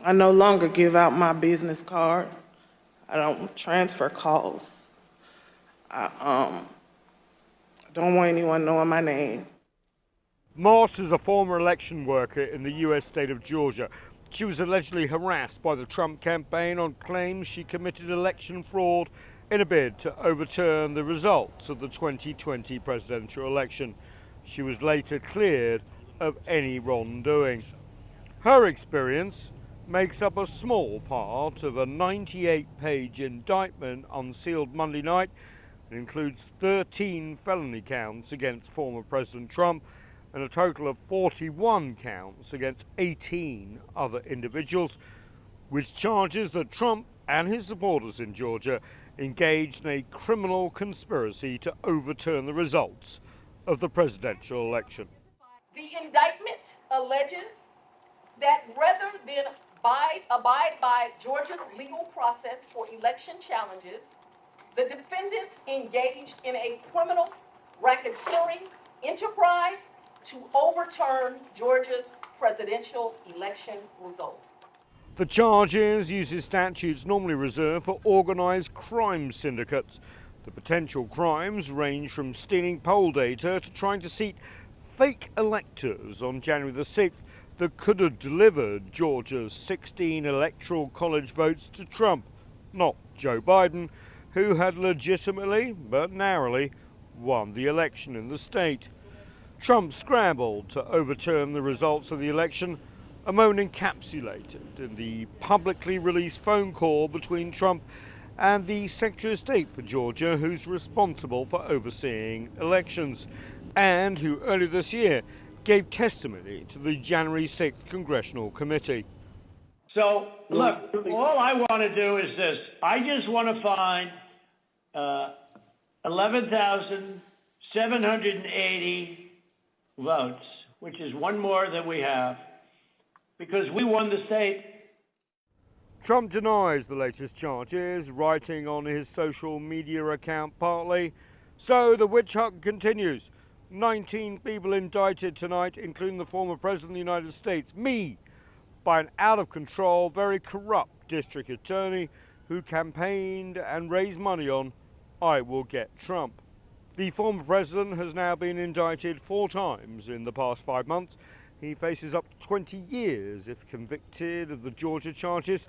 I no longer give out my business card. I don't transfer calls. I don't want anyone knowing my name. Moss is a former election worker in the US state of Georgia. She was allegedly harassed by the Trump campaign on claims she committed election fraud in a bid to overturn the results of the 2020 presidential election. She was later cleared of any wrongdoing. Her experience makes up a small part of a 98-page indictment unsealed Monday night. It includes 13 felony counts against former President Trump and a total of 41 counts against 18 other individuals, which charges that Trump and his supporters in Georgia engaged in a criminal conspiracy to overturn the results of the presidential election. The indictment alleges that rather than abide by Georgia's legal process for election challenges, the defendants engaged in a criminal racketeering enterprise to overturn Georgia's presidential election result. The charges uses statutes normally reserved for organised crime syndicates. The potential crimes range from stealing poll data to trying to seat fake electors on January the 6th that could have delivered Georgia's 16 electoral college votes to Trump, not Joe Biden, who had legitimately but narrowly won the election in the state. Trump scrambled to overturn the results of the election, a moment encapsulated in the publicly released phone call between Trump and the Secretary of State for Georgia, who's responsible for overseeing elections, and who earlier this year gave testimony to the January 6th Congressional Committee. So, look, all I want to do is this. I just want to find 11,780 votes, which is one more than we have, because we won the state. Trump denies the latest charges, writing on his social media account partly. So the witch hunt continues. 19 people indicted tonight, including the former President of the United States, me, by an out-of-control, very corrupt district attorney who campaigned and raised money on "I will get Trump." The former president has now been indicted 4 times in the past 5 months. He faces up to 20 years if convicted of the Georgia charges,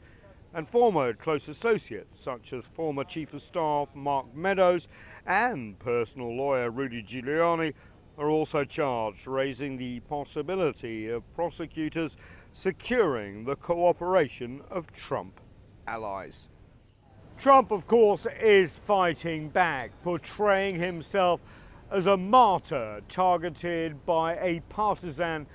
and former close associates such as former Chief of Staff Mark Meadows and personal lawyer Rudy Giuliani are also charged, raising the possibility of prosecutors securing the cooperation of Trump allies. Trump, of course, is fighting back, portraying himself as a martyr targeted by a partisan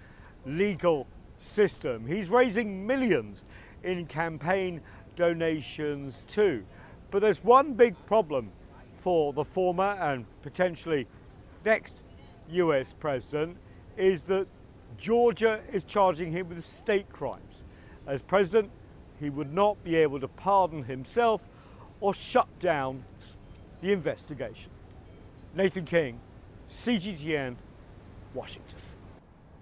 legal system. He's raising millions in campaign donations too. But there's one big problem for the former and potentially next US president, is that Georgia is charging him with state crimes. As president, he would not be able to pardon himself or shut down the investigation. Nathan King, CGTN, Washington.